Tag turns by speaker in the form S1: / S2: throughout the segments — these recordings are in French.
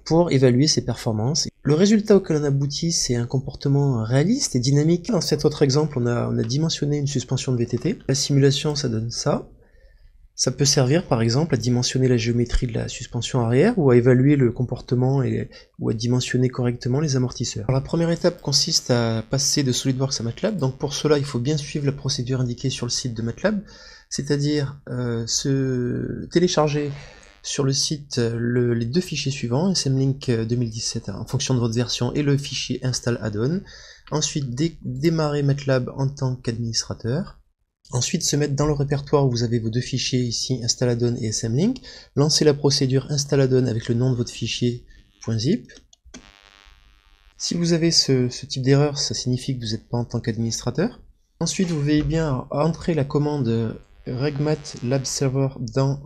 S1: pour évaluer ses performances. Le résultat auquel on aboutit, c'est un comportement réaliste et dynamique. Dans cet autre exemple, on a dimensionné une suspension de VTT. La simulation, ça donne ça. Ça peut servir par exemple à dimensionner la géométrie de la suspension arrière ou à évaluer le comportement ou à dimensionner correctement les amortisseurs. Alors, la première étape consiste à passer de SolidWorks à MATLAB. Donc pour cela, il faut bien suivre la procédure indiquée sur le site de MATLAB, c'est-à-dire se télécharger sur le site les deux fichiers suivants, SMLink 2017 en fonction de votre version et le fichier install add-on. Ensuite démarrer MATLAB en tant qu'administrateur. Ensuite, se mettre dans le répertoire où vous avez vos deux fichiers ici, install-addon et smlink, lancer la procédure install-addon avec le nom de votre fichier .zip. Si vous avez ce type d'erreur, ça signifie que vous n'êtes pas en tant qu'administrateur. Ensuite, vous veillez bien à entrer la commande regmat lab server dans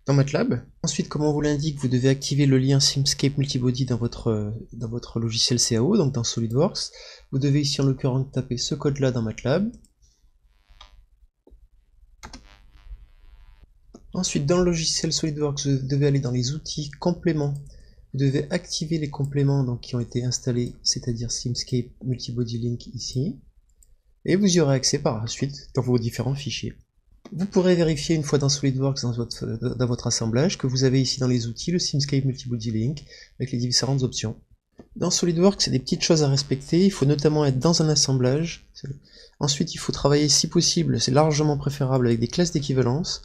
S1: MATLAB. Ensuite, comme on vous l'indique, vous devez activer le lien Simscape Multibody dans votre logiciel CAO, donc dans SolidWorks. Vous devez ici en l'occurrence taper ce code-là dans MATLAB. Ensuite, dans le logiciel SolidWorks, vous devez aller dans les outils compléments. Vous devez activer les compléments donc, qui ont été installés, c'est-à-dire Simscape Multibody Link ici. Et vous y aurez accès par la suite dans vos différents fichiers. Vous pourrez vérifier une fois dans SolidWorks, dans votre assemblage, que vous avez ici dans les outils le Simscape Multibody Link avec les différentes options. Dans SolidWorks, il y a des petites choses à respecter. Il faut notamment être dans un assemblage. Ensuite, il faut travailler si possible, c'est largement préférable avec des classes d'équivalence.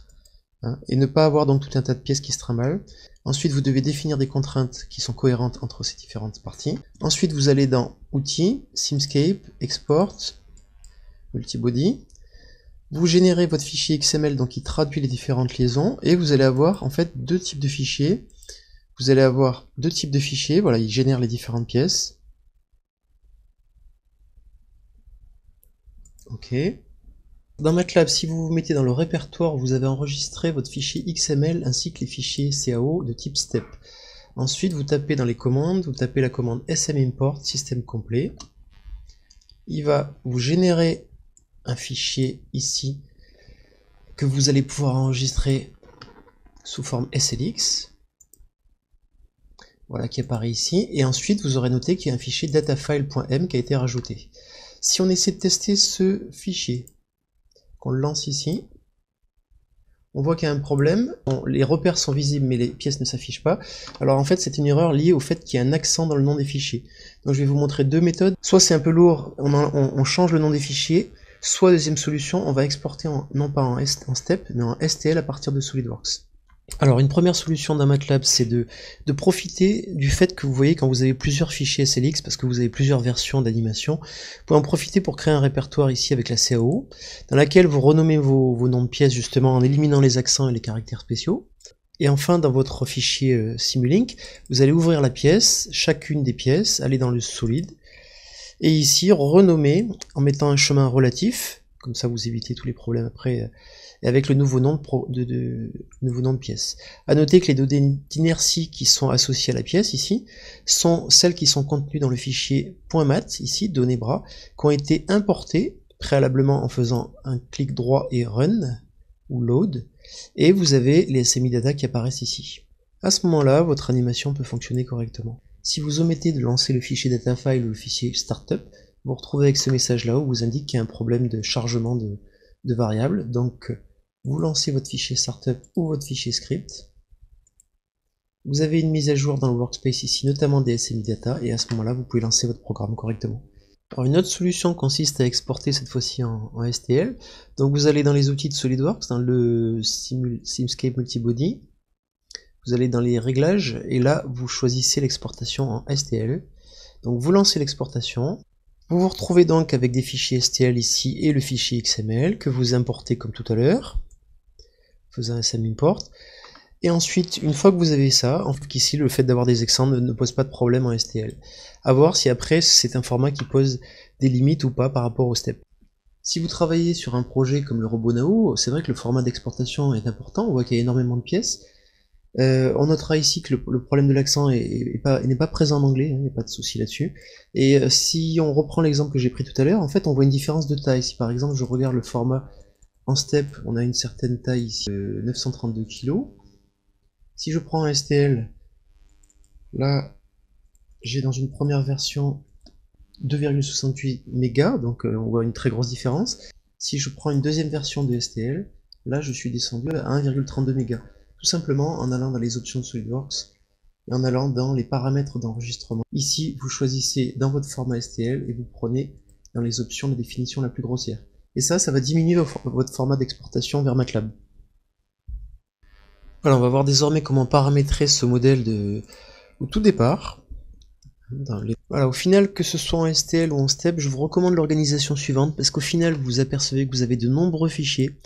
S1: Et ne pas avoir donc tout un tas de pièces qui se trimballent. Ensuite, vous devez définir des contraintes qui sont cohérentes entre ces différentes parties. Ensuite, vous allez dans Outils, Simscape, Export, Multibody. Vous générez votre fichier XML donc qui traduit les différentes liaisons et vous allez avoir en fait deux types de fichiers. Vous allez avoir deux types de fichiers, voilà, il génère les différentes pièces. Ok. Dans MATLAB, si vous vous mettez dans le répertoire, vous avez enregistré votre fichier XML ainsi que les fichiers CAO de type STEP. Ensuite, vous tapez dans les commandes, vous tapez la commande smimport système complet. Il va vous générer un fichier ici que vous allez pouvoir enregistrer sous forme SLX. Voilà qui apparaît ici. Et ensuite, vous aurez noté qu'il y a un fichier datafile.m qui a été rajouté. Si on essaie de tester ce fichier, qu'on le lance ici, on voit qu'il y a un problème. Bon, les repères sont visibles mais les pièces ne s'affichent pas. Alors en fait c'est une erreur liée au fait qu'il y a un accent dans le nom des fichiers. Donc je vais vous montrer deux méthodes. Soit c'est un peu lourd, on change le nom des fichiers, soit deuxième solution, on va exporter non pas en STEP mais en STL à partir de SolidWorks. Alors une première solution dans MATLAB, c'est de profiter du fait que vous voyez quand vous avez plusieurs fichiers SLX, parce que vous avez plusieurs versions d'animation, vous pouvez en profiter pour créer un répertoire ici avec la CAO, dans laquelle vous renommez vos noms de pièces justement en éliminant les accents et les caractères spéciaux. Et enfin, dans votre fichier Simulink, vous allez ouvrir la pièce, chacune des pièces, aller dans le solide, et ici renommer en mettant un chemin relatif, comme ça vous évitez tous les problèmes après, et avec le nouveau nom de pièce. À noter que les données d'inertie qui sont associées à la pièce ici sont celles qui sont contenues dans le fichier .mat, ici, données bras, qui ont été importées préalablement en faisant un clic droit et run, ou load, et vous avez les SMI data qui apparaissent ici. À ce moment-là, votre animation peut fonctionner correctement. Si vous omettez de lancer le fichier datafile ou le fichier startup, vous vous retrouvez avec ce message-là où vous indique qu'il y a un problème de chargement de variables. Donc, vous lancez votre fichier startup ou votre fichier script. Vous avez une mise à jour dans le workspace ici, notamment des SMI data, et à ce moment-là, vous pouvez lancer votre programme correctement. Alors, une autre solution consiste à exporter cette fois-ci en STL. Donc, vous allez dans les outils de SolidWorks, dans le Simscape Multibody. Vous allez dans les réglages, et là, vous choisissez l'exportation en STL. Donc, vous lancez l'exportation. Vous vous retrouvez donc avec des fichiers STL ici et le fichier XML que vous importez comme tout à l'heure, faisant un smimport. Et ensuite, une fois que vous avez ça, en fait qu'ici le fait d'avoir des accents ne pose pas de problème en STL. À voir si après c'est un format qui pose des limites ou pas par rapport au STEP. Si vous travaillez sur un projet comme le RoboNao, c'est vrai que le format d'exportation est important, on voit qu'il y a énormément de pièces. On notera ici que le problème de l'accent n'est pas présent en anglais, il n'y a pas de souci là-dessus. Et si on reprend l'exemple que j'ai pris tout à l'heure, en fait on voit une différence de taille. Si par exemple je regarde le format en STEP, on a une certaine taille ici, 932 kg. Si je prends un STL, Là, j'ai dans une première version 2,68 mégas, donc on voit une très grosse différence. Si je prends une deuxième version de STL, là je suis descendu à 1,32 mégas. Tout simplement en allant dans les options de SolidWorks et en allant dans les paramètres d'enregistrement. Ici, vous choisissez dans votre format STL et vous prenez dans les options la définition la plus grossière. Et ça va diminuer votre format d'exportation vers MATLAB. Voilà, on va voir désormais comment paramétrer ce modèle au tout départ. Voilà, au final, que ce soit en STL ou en STEP, je vous recommande l'organisation suivante, parce qu'au final, vous apercevez que vous avez de nombreux fichiers.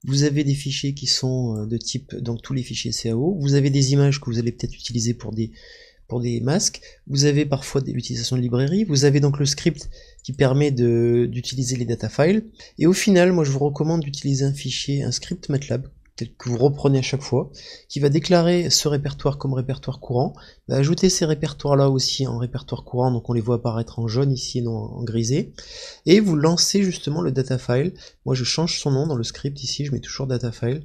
S1: Vous avez des fichiers qui sont de type, donc tous les fichiers CAO, vous avez des images que vous allez peut-être utiliser pour des masques, vous avez parfois l'utilisation de librairies, vous avez donc le script qui permet d'utiliser les data files, et au final, moi je vous recommande d'utiliser un script MATLAB, tel que vous reprenez à chaque fois, qui va déclarer ce répertoire comme répertoire courant, va ajouter ces répertoires là aussi en répertoire courant, donc on les voit apparaître en jaune ici et non en grisé, et vous lancez justement le data file. Moi je change son nom dans le script ici, je mets toujours data file,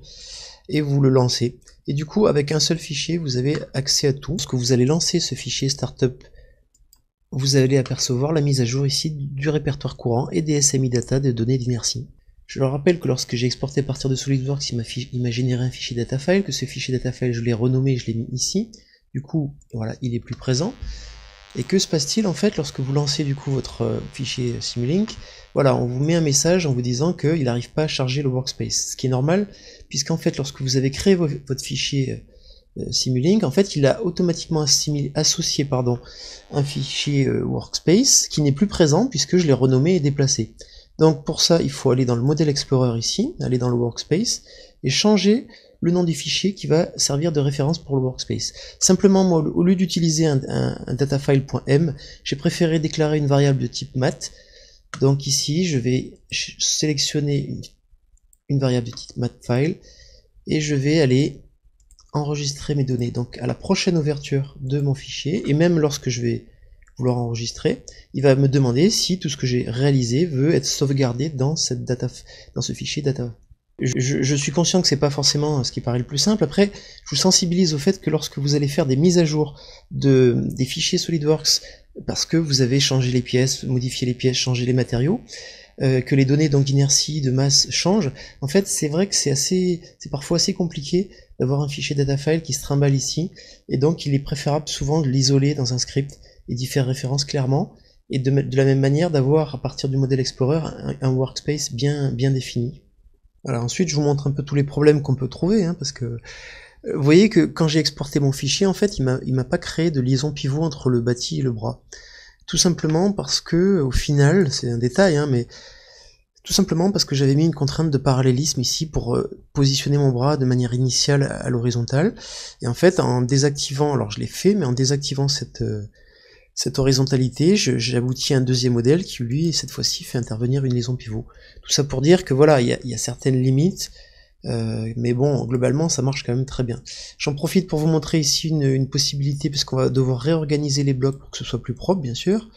S1: et vous le lancez. Et du coup, avec un seul fichier, vous avez accès à tout. Lorsque vous allez lancer ce fichier startup, vous allez apercevoir la mise à jour ici du répertoire courant et des SMI data des données d'inertie. Je leur rappelle que lorsque j'ai exporté à partir de SolidWorks, il m'a généré un fichier data file, que ce fichier data file, je l'ai renommé, je l'ai mis ici. Du coup, voilà, il est plus présent. Et que se passe-t-il en fait lorsque vous lancez du coup votre fichier Simulink? Voilà, on vous met un message en vous disant qu'il n'arrive pas à charger le workspace, ce qui est normal, puisqu'en fait lorsque vous avez créé votre fichier Simulink, en fait il a automatiquement associé un fichier workspace qui n'est plus présent puisque je l'ai renommé et déplacé. Donc pour ça, il faut aller dans le Model Explorer ici, aller dans le workspace et changer le nom du fichier qui va servir de référence pour le workspace. Simplement, moi, au lieu d'utiliser un datafile.m, j'ai préféré déclarer une variable de type mat. Donc ici, je vais sélectionner une variable de type matfile et je vais aller enregistrer mes données. Donc à la prochaine ouverture de mon fichier, et même lorsque je vais vouloir enregistrer, il va me demander si tout ce que j'ai réalisé veut être sauvegardé dans ce fichier data. Je suis conscient que c'est pas forcément ce qui paraît le plus simple. Après, je vous sensibilise au fait que lorsque vous allez faire des mises à jour des fichiers SolidWorks, parce que vous avez changé les pièces, modifié les pièces, changé les matériaux, que les données donc d'inertie, de masse changent, en fait c'est vrai que c'est parfois assez compliqué d'avoir un fichier datafile qui se trimballe ici, et donc il est préférable souvent de l'isoler dans un script et d'y faire référence clairement, et de la même manière d'avoir à partir du Model Explorer un workspace bien défini. Voilà, ensuite je vous montre un peu tous les problèmes qu'on peut trouver, hein, parce que vous voyez que quand j'ai exporté mon fichier, en fait il m'a pas créé de liaison pivot entre le bâti et le bras. Tout simplement parce que, au final, c'est un détail, hein, mais tout simplement parce que j'avais mis une contrainte de parallélisme ici pour positionner mon bras de manière initiale à l'horizontale. Et en fait, en désactivant, alors je l'ai fait, mais en désactivant cette horizontalité, j'aboutis à un deuxième modèle qui, lui, cette fois-ci, fait intervenir une liaison pivot. Tout ça pour dire que voilà, il y a certaines limites, mais bon, globalement, ça marche quand même très bien. J'en profite pour vous montrer ici une possibilité, puisqu'on va devoir réorganiser les blocs pour que ce soit plus propre, bien sûr.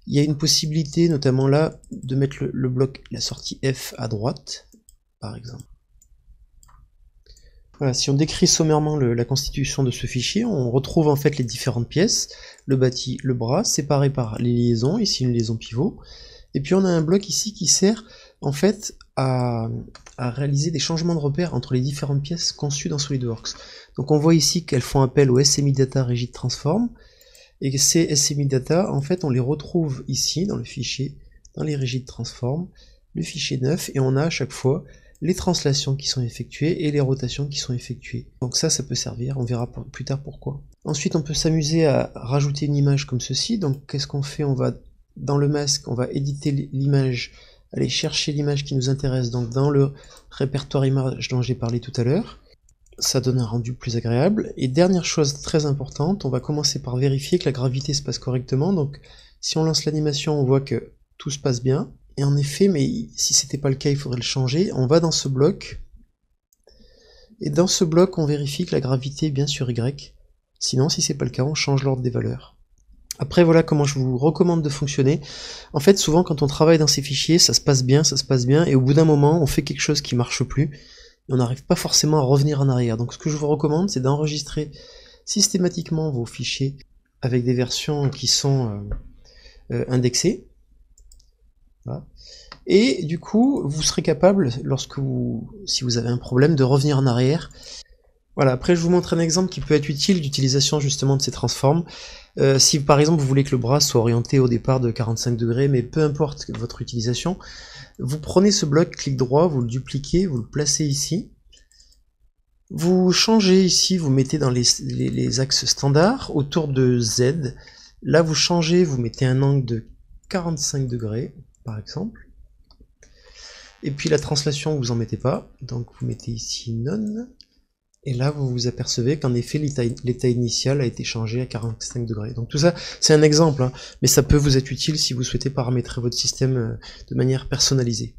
S1: Il y a une possibilité, notamment là, de mettre le bloc, la sortie F à droite, par exemple. Voilà, si on décrit sommairement la constitution de ce fichier, on retrouve en fait les différentes pièces, le bâti, le bras, séparés par les liaisons, ici une liaison pivot, et puis on a un bloc ici qui sert en fait à réaliser des changements de repères entre les différentes pièces conçues dans SolidWorks. Donc on voit ici qu'elles font appel au SMI Data Rigid Transform, et ces SMI Data, en fait, on les retrouve ici dans le fichier, dans les Rigid Transform, le fichier 9, et on a à chaque fois les translations qui sont effectuées et les rotations qui sont effectuées. Donc ça peut servir, on verra plus tard pourquoi. Ensuite, on peut s'amuser à rajouter une image comme ceci. Donc qu'est-ce qu'on fait? On va dans le masque, on va éditer l'image, aller chercher l'image qui nous intéresse, donc dans le répertoire image dont j'ai parlé tout à l'heure. Ça donne un rendu plus agréable. Et dernière chose très importante, on va commencer par vérifier que la gravité se passe correctement. Donc si on lance l'animation, on voit que tout se passe bien. Et en effet, mais si c'était pas le cas, il faudrait le changer. On va dans ce bloc, et dans ce bloc, on vérifie que la gravité est bien sur Y. Sinon, si c'est pas le cas, on change l'ordre des valeurs. Après, voilà comment je vous recommande de fonctionner. En fait, souvent, quand on travaille dans ces fichiers, ça se passe bien, et au bout d'un moment, on fait quelque chose qui marche plus, et on n'arrive pas forcément à revenir en arrière. Donc ce que je vous recommande, c'est d'enregistrer systématiquement vos fichiers avec des versions qui sont indexées. Voilà. Et du coup, vous serez capable, si vous avez un problème, de revenir en arrière. Voilà, après je vous montre un exemple qui peut être utile d'utilisation justement de ces transforms. Si par exemple vous voulez que le bras soit orienté au départ de 45 degrés, mais peu importe votre utilisation, vous prenez ce bloc, clic droit, vous le dupliquez, vous le placez ici. Vous changez ici, vous mettez dans les axes standards, autour de Z. Là vous changez, vous mettez un angle de 45 degrés, par exemple. Et puis la translation, vous en mettez pas, donc vous mettez ici None. Et là, vous vous apercevez qu'en effet, l'état initial a été changé à 45 degrés. Donc tout ça, c'est un exemple, hein, mais ça peut vous être utile si vous souhaitez paramétrer votre système de manière personnalisée.